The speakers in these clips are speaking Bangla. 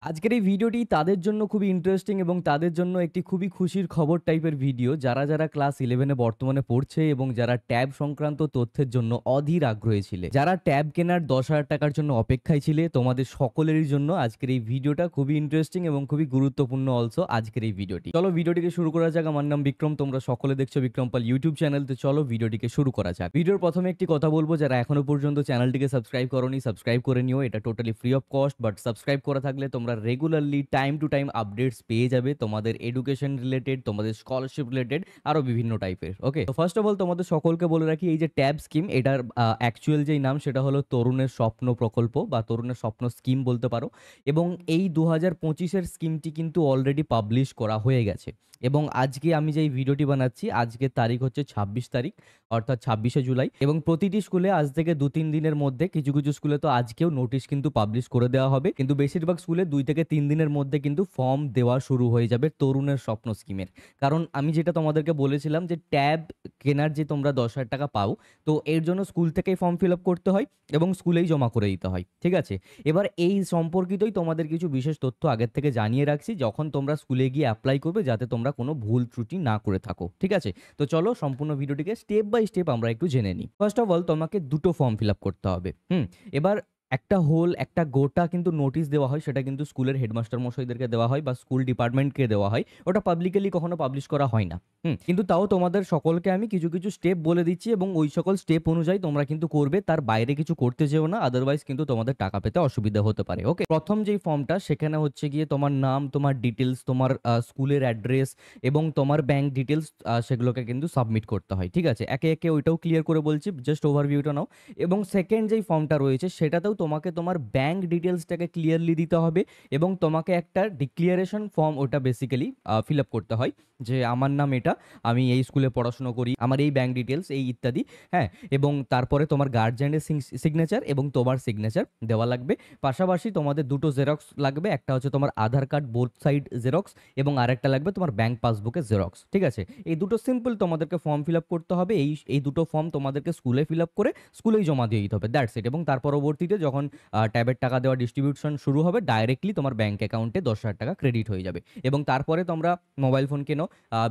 আজকের এই ভিডিওটি তাদের জন্য খুবই ইন্টারেস্টিং এবং তাদের জন্য একটি খুবই খুশির খবর টাইপের ভিডিও যারা ক্লাস 11 বর্তমানে পড়ছে এবং যারা ট্যাব সংক্রান্ত তথ্যের জন্য অধীর আগ্রহী ছিলে, যারা ট্যাব কেনার 10,000 টাকার জন্য অপেক্ষায় ছিলে, তোমাদের সকলেরই জন্য আজকের এই ভিডিওটা খুবই ইন্টারেস্টিং এবং খুবই গুরুত্বপূর্ণ অলসো আজকের এই ভিডিওটি। চলো ভিডিওটিকে শুরু করা যাক। আমার নাম বিক্রম, তোমরা সকলে দেখছো বিক্রম পাল ইউটিউব চ্যানেল। তো চলো ভিডিওটিকে শুরু করা যাক। ভিডিওর প্রথমে একটি কথা বলবো, যারা এখনো পর্যন্ত চ্যানেলটিকে সাবস্ক্রাইব করোনি সাবস্ক্রাইব করে নিও। এটা totally free of cost, but subscribe করা থাকলে তোমরা regularly time to time updates পেয়ে যাবে তোমাদের এডুকেশন রিলেটেড, তোমাদের স্কলারশিপ রিলেটেড, আরো বিভিন্ন টাইপের। ওকে, তো ফার্স্ট অফ অল তোমাদের সকলকে বলে রাখি, এই যে ট্যাব স্কিম, এটার অ্যাকচুয়াল যেই নাম সেটা হলো তরুণের স্বপ্ন প্রকল্প বা তরুণের স্বপ্ন স্কিম বলতে পারো। এবং এই 2025-এর স্কিমটি কিন্তু অলরেডি পাবলিশ করা হয়ে গেছে। এবং আজকে আমি যেই ভিডিওটি বানাচ্ছি, আজকের তারিখ হচ্ছে 26 তারিখ, অর্থাৎ 26শে জুলাই। এবং প্রতিটি স্কুলে আজ থেকে 2-3 দিনের মধ্যে, কিছু কিছু স্কুলে তো আজকেও নোটিশ কিন্তু পাবলিশ করে দেওয়া হবে, কিন্তু বেশিরভাগ স্কুলে 2 থেকে 3 দিনের মধ্যে কিন্তু ফর্ম দেওয়া শুরু হয়ে যাবে তরুণের স্বপ্ন স্কিমের। কারণ আমি যেটা তোমাদেরকে বলেছিলাম যে ট্যাব কেনার যে তোমরা 10,000 টাকা পাও, তো এর জন্য স্কুল থেকেই ফর্ম ফিল আপ করতে হয় এবং স্কুলেই জমা করে দিতে হয়। ঠিক আছে, এবার এই সম্পর্কিতই তোমাদের কিছু বিশেষ তথ্য আগের থেকে জানিয়ে রাখছি, যখন তোমরা স্কুলে গিয়ে অ্যাপ্লাই করবে, যাতে তোমরা কোনো ভুল ত্রুটি না করে থাকো। ঠিক আছে, তো চলো সম্পূর্ণ ভিডিওটিকে স্টেপ বাই স্টেপ আমরা একটু জেনে নিই। ফার্স্ট অফ অল তোমাকে দুটো ফর্ম ফিল আপ করতে হবে। এবার একটা গোটা কিন্তু নোটিশ দেওয়া হয়, সেটা কিন্তু স্কুলের হেডমাস্টার মশাইদেরকে দেওয়া হয় বা স্কুল ডিপার্টমেন্টকে দেওয়া হয়। ওটা পাবলিকলি কখনো পাবলিশ করা হয় না। কিন্তু তাও তোমাদের সকলকে আমি কিছু কিছু স্টেপ বলে দিচ্ছি এবং ওই সকল স্টেপ অনুযায়ী তোমরা কিন্তু করবে, তার বাইরে কিছু করতে যেও না, আদারওয়াইজ কিন্তু তোমাদের টাকা পেতে অসুবিধা হতে পারে। ওকে, প্রথম যেই ফর্মটা, সেখানে হচ্ছে গিয়ে তোমার নাম, তোমার ডিটেলস, তোমার স্কুলের অ্যাড্রেস এবং তোমার ব্যাংক ডিটেলস, সেগুলোকে কিন্তু সাবমিট করতে হয়। ঠিক আছে, একে একে ওইটাও ক্লিয়ার করে বলছি, জাস্ট ওভারভিউটা নাও। এবং সেকেন্ড যেই ফর্মটা রয়েছে, সেটাতেও তোমাকে তোমার ব্যাংক ডিটেলসটাকে ক্লিয়ারলি দিতে হবে এবং তোমাকে একটা ডিক্লিয়ারেশন ফর্ম, ওটা বেসিক্যালি ফিল আপ করতে হয় যে আমার নাম এটা, আমি এই স্কুলে পড়াশোনা করি, আমার এই ব্যাংক ডিটেলস এই ইত্যাদি। হ্যাঁ, এবং তারপরে তোমার গার্জিয়ানের সিগনেচার এবং তোমার সিগনেচার দেওয়া লাগবে। পাশাপাশি তোমাদের দুটো জেরক্স লাগবে, একটা হচ্ছে তোমার আধার কার্ড বোথ সাইড জেরক্স এবং আরেকটা লাগবে তোমার ব্যাংক পাসবুকের জেরক্স। ঠিক আছে, এই দুটো সিম্পল তোমাদেরকে ফর্ম ফিল আপ করতে হবে। এই দুটো ফর্ম তোমাদেরকে স্কুলে ফিল আপ করে স্কুলেই জমা দিয়ে দিতে হবে, দ্যাটস ইট। এবং তার পরবর্তীতে যখন ট্যাবের টাকা দেওয়া ডিস্ট্রিবিউশন শুরু হবে, ডাইরেক্টলি তোমার ব্যাংক অ্যাকাউন্টে 10,000 টাকা ক্রেডিট হয়ে যাবে। এবং তারপরে তোমরা মোবাইল ফোন কেনো,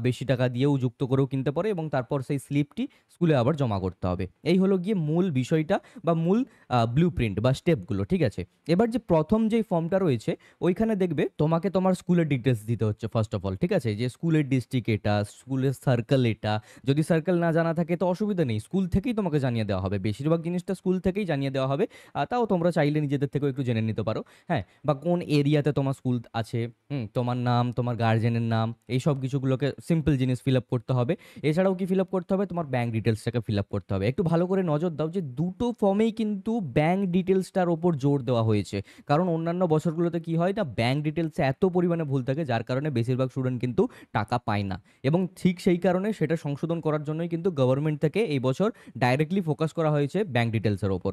বেশি টাকা দিয়েও যুক্ত করেও কিনতে পারো, এবং তারপর সেই স্লিপটি স্কুলে আবার জমা করতে হবে। এই হলো গিয়ে মূল বিষয়টা বা মূল ব্লু প্রিন্ট বা স্টেপগুলো। ঠিক আছে, এবার যে প্রথম যেই ফর্মটা রয়েছে, ওইখানে দেখবে তোমাকে তোমার স্কুলের ডিটেলস দিতে হচ্ছে ফার্স্ট অফ অল। ঠিক আছে, যে স্কুলের ডিস্ট্রিক্ট এটা, স্কুলের সার্কেল এটা। যদি সার্কেল না জানা থাকে তো অসুবিধা নেই, স্কুল থেকেই তোমাকে জানিয়ে দেওয়া হবে, বেশিরভাগ জিনিসটা স্কুল থেকেই জানিয়ে দেওয়া হবে। তাও তোমরা চাইলে নিজেদের থেকেও একটু জেনে নিতে পারো। হ্যাঁ, বা কোন এরিয়াতে তোমার স্কুল আছে, তোমার নাম, তোমার গার্জেনের নাম, এই সব কিছুগুলোকে সিম্পল জিনিস ফিল আপ করতে হবে। এছাড়াও কি ফিল আপ করতে হবে, তোমার ব্যাংক ডিটেলসটাকে ফিল আপ করতে হবে। একটু ভালো করে নজর দাও যে দুটো ফর্মেই কিন্তু ব্যাংক ডিটেলসটার ওপর জোর দেওয়া হয়েছে, কারণ অন্যান্য বছরগুলোতে কি হয় না, ব্যাংক ডিটেলসে এত পরিমাণে ভুল থাকে, যার কারণে বেশিরভাগ স্টুডেন্ট কিন্তু টাকা পায় না। এবং ঠিক সেই কারণে সেটা সংশোধন করার জন্যই কিন্তু গভর্নমেন্ট থেকে এই বছর ডাইরেক্টলি ফোকাস করা হয়েছে ব্যাংক ডিটেলসের ওপর।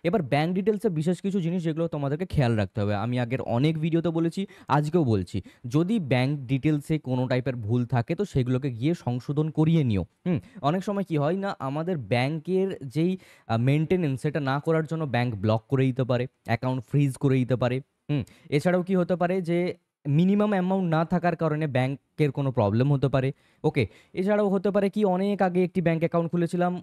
এবার ব্যাংক ডিটেলসে বিশেষ কিছু জিনিস যেগুলো তোমাদেরকে খেয়াল রাখতে হবে, আমি আগের অনেক ভিডিওতে বলেছি, আজকেও বলছি। যদি ব্যাংক ডিটেলসে কোনো টাইপের ভুল থাকে তো সেগুলোকে গিয়ে সংশোধন করিয়ে নিও। অনেক সময় কি হয় না, আমাদের ব্যাংকের যেই মেনটেনেন্স, সেটা না করার জন্য ব্যাংক ব্লক করে দিতে পারে, অ্যাকাউন্ট ফ্রিজ করে দিতে পারে। এছাড়াও কি হতে পারে যে মিনিমাম অ্যামাউন্ট না থাকার কারণে ব্যাংকের কোনো প্রবলেম হতে পারে। ওকে, এছাড়াও হতে পারে কি, অনেক আগে একটি ব্যাংক অ্যাকাউন্ট খুলেছিলাম,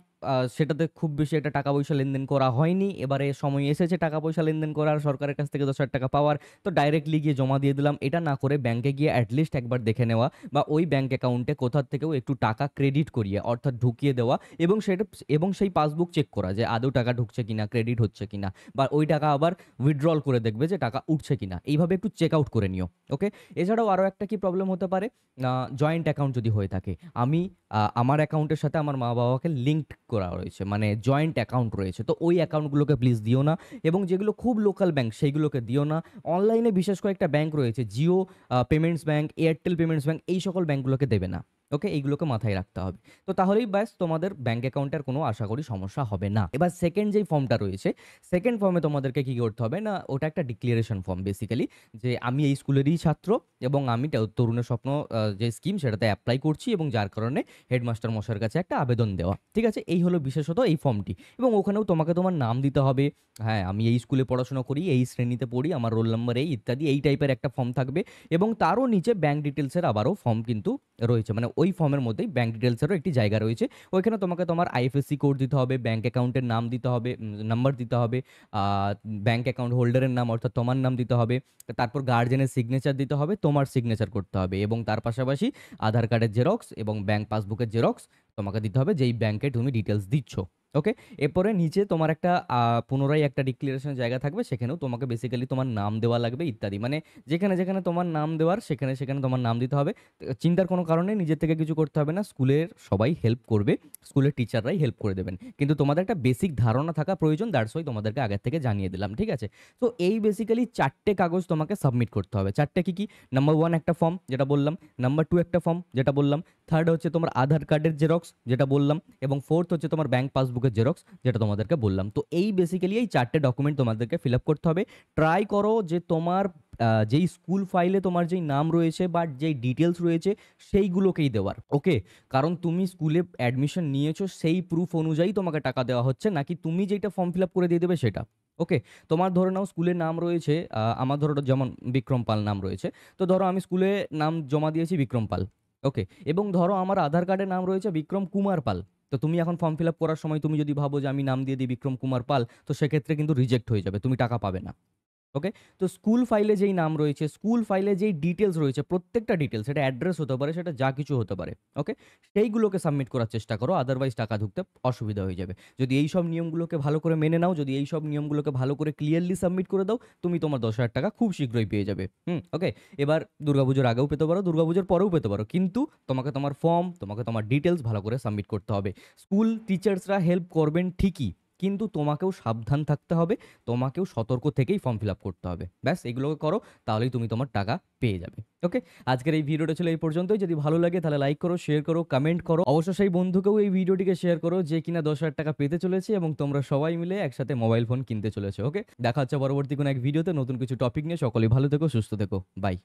সেটাতে খুব বেশি একটা টাকা পয়সা লেনদেন করা হয়নি, এবারে সময় এসেছে টাকা পয়সা লেনদেন করার, সরকারের কাছ থেকে 10,000 টাকা পাওয়ার, তো ডাইরেক্টলি গিয়ে জমা দিয়ে দিলাম। এটা না করে ব্যাংকে গিয়ে অ্যাটলিস্ট একবার দেখে নেওয়া, বা ওই ব্যাংক অ্যাকাউন্টে কোথার থেকেও একটু টাকা ক্রেডিট করিয়ে, অর্থাৎ ঢুকিয়ে দেওয়া, এবং সেই পাসবুক চেক করা যে আদৌ টাকা ঢুকছে কিনা, ক্রেডিট হচ্ছে কিনা, বা ওই টাকা আবার উইথড্রল করে দেখবে যে টাকা উঠছে কিনা। এইভাবে একটু চেক আউট করে নিও। ওকে, এছাড়াও আরও একটা কি প্রবলেম হতে পারে, জয়েন্ট অ্যাকাউন্ট যদি হয়ে থাকে, আমার অ্যাকাউন্টের সাথে আমার মা বাবাকে লিঙ্কড করা রয়েছে, মানে জয়েন্ট অ্যাকাউন্ট রয়েছে, তো ওই অ্যাকাউন্টগুলোকে প্লিজ দিও না। এবং যেগুলো খুব লোকাল ব্যাংক সেইগুলোকে দিও না। অনলাইনে বিশেষ কয়েকটা ব্যাংক রয়েছে, Jio payments bank, Airtel payments bank, এই সকল ব্যাংকগুলোকে দেবে না। ওকে? এইগুলোকে মাথায় রাখতে হবে। তো তাহলেই ব্যাস তোমাদের ব্যাংক অ্যাকাউন্টের কোনো আশা করি সমস্যা হবে না। এবার সেকেন্ড যেই ফর্মটা রয়েছে, সেকেন্ড ফর্মে তোমাদেরকে কি করতে হবে না, ওটা একটা ডিক্লারেশন ফর্ম বেসিক্যালি, যে আমি এই স্কুলেরই ছাত্র এবং আমি তরুণের স্বপ্ন যে স্কিম সেটাতে এপ্লাই করছি এবং যার কারণে হেডমাস্টার মশাইয়ের কাছে একটা আবেদন দেওয়া। ঠিক আছে? এই হলো বিশেষত এই ফর্মটি এবং ওখানেও তোমাকে তোমার নাম দিতে হবে। হ্যাঁ, আমি এই স্কুলে পড়াশোনা করি, এই শ্রেণীতে পড়ি, আমার রোল নাম্বার এই ইত্যাদি এই টাইপের একটা ফর্ম থাকবে এবং তারও নিচে ব্যাংক ডিটেইলসের আবারও ফর্ম কিন্তু রয়েছে। মানে ওই ফর্মের মধ্যেই ব্যাংক ডিটেইলসেরও একটি জায়গা রয়েছে। ওইখানে তোমাকে তোমার আইএফএসসি কোড দিতে হবে, ব্যাংক অ্যাকাউন্টের নাম দিতে হবে, নাম্বার দিতে হবে, আ ব্যাংক অ্যাকাউন্ট হোল্ডারের নাম অর্থাৎ তোমার নাম দিতে হবে। তারপর গার্ডিয়ানের সিগনেচার দিতে হবে, তোমার সিগনেচার করতে হবে এবং তার পাশাপাশি আধার কার্ডের জেরক্স এবং ব্যাংক পাসবুকের জেরক্স তোমাকে দিতে হবে যেই ব্যাংকে তুমি ডিটেইলস দিচ্ছ। ওকে? এরপরে নিচে তোমার একটা পুনরায় একটা ডিক্লারেশনের জায়গা থাকবে, সেখানেও তোমাকে বেসিক্যালি তোমার নাম দেওয়া লাগবে ইত্যাদি। মানে যেখানে তোমার নাম দেওয়ার সেখানে তোমার নাম দিতে হবে। চিন্তার কোনো কারণ নেই, নিজের থেকে কিছু করতে হবে না। স্কুলের সবাই হেল্প করবে, স্কুলের টিচাররাই হেল্প করে দেবেন। কিন্তু তোমাদের একটা বেসিক ধারণা থাকা প্রয়োজন, দ্যাটস ওয়াই তোমাদেরকে আগের থেকে জানিয়ে দিলাম। ঠিক আছে? তো এই বেসিক্যালি ৪ টে কাগজ তোমাকে সাবমিট করতে হবে। ৪ টে কি? নাম্বার 1 একটা ফর্ম যেটা বললাম, নাম্বার 2 একটা ফর্ম যেটা বললাম, থার্ড হচ্ছে তোমার আধার কার্ডের জেরক্স যেটা বললাম এবং ফোর্থ হচ্ছে তোমার ব্যাংক পাসবুকের জেরক্স যেটা তোমাদেরকে বললাম। তো এই বেসিক্যালি এই ৪ টে ডকুমেন্ট তোমাদেরকে ফিল আপ করতে হবে। ট্রাই করো যে তোমার যেই স্কুল ফাইলে তোমার যেই নাম রয়েছে বা যেই ডিটেলস রয়েছে সেইগুলোকেই দেওয়ার। ওকে? কারণ তুমি স্কুলে অ্যাডমিশন নিয়েছো সেই প্রুফ অনুযায়ী তোমাকে টাকা দেওয়া হচ্ছে, নাকি তুমি যেইটা ফর্ম ফিল আপ করে দিয়ে দেবে সেটা। ওকে? তোমার ধরে নাও স্কুলের নাম রয়েছে, আমার ধরো যেমন বিক্রম পাল নাম রয়েছে। তো ধরো আমি স্কুলে নাম জমা দিয়েছি বিক্রম পাল। ওকে? এবং ধরো আমার আধার কার্ডে নাম রয়েছে বিক্রম কুমার পাল। তো তুমি এখন ফর্ম ফিল আপ করার সময় তুমি যদি ভাবো যে আমি নাম দিয়ে দিই বিক্রম কুমার পাল, তো সেক্ষেত্রে কিন্তু রিজেক্ট হয়ে যাবে। তুমি টাকা পাবে না। ওকে? তো স্কুল ফাইলে যেই নাম রয়েছে, স্কুল ফাইলে যেই ডিটেইলস রয়েছে, প্রত্যেকটা ডিটেইলস, সেটা অ্যাড্রেস হতে পারে, সেটা যা কিছু হতে পারে। ওকে? সেইগুলোকে সাবমিট করার চেষ্টা করো। আদারওয়াইজ টাকা ঢুকতে অসুবিধা হয়ে যাবে। যদি এইসব নিয়মগুলোকে ভালো করে মেনে নাও, যদি এইসব নিয়মগুলোকে ভালো করে ক্লিয়ারলি সাবমিট করে দাও, তুমি তোমার ১০,০০০ টাকা খুব শীঘ্রই পেয়ে যাবে। ওকে? এবার দুর্গাপুজোর আগেও পেতে পারো, দুর্গাপুজোর পরেও পেতে পারো। কিন্তু তোমাকে তোমার ফর্ম, তোমাকে তোমার ডিটেইলস ভালো করে সাবমিট করতে হবে। স্কুল টিচার্সরা হেল্প করবেন ঠিকই, কিন্তু তোমাকেও সাবধান থাকতে হবে, তোমাকেও সতর্ক থেকেই ফর্ম ফিল আপ করতে হবে। ব্যাস এগুলোকে করো, তাহলেই তুমি তোমার টাকা পেয়ে যাবে। ওকে? আজকের এই ভিডিওটা ছিল এই পর্যন্তই। যদি ভালো লাগে তাহলে লাইক করো, শেয়ার করো, কমেন্ট করো। অবশ্য সেই বন্ধুকেও এই ভিডিওটিকে শেয়ার করো যে কিনা ১০,০০০ টাকা পেতে চলেছে এবং তোমরা সবাই মিলে একসাথে মোবাইল ফোন কিনতে চলেছো। ওকে? দেখা হচ্ছে পরবর্তী কোনো এক ভিডিওতে নতুন কিছু টপিক নিয়ে। সকলেই ভালো থেকো, সুস্থ থেকো। বাই।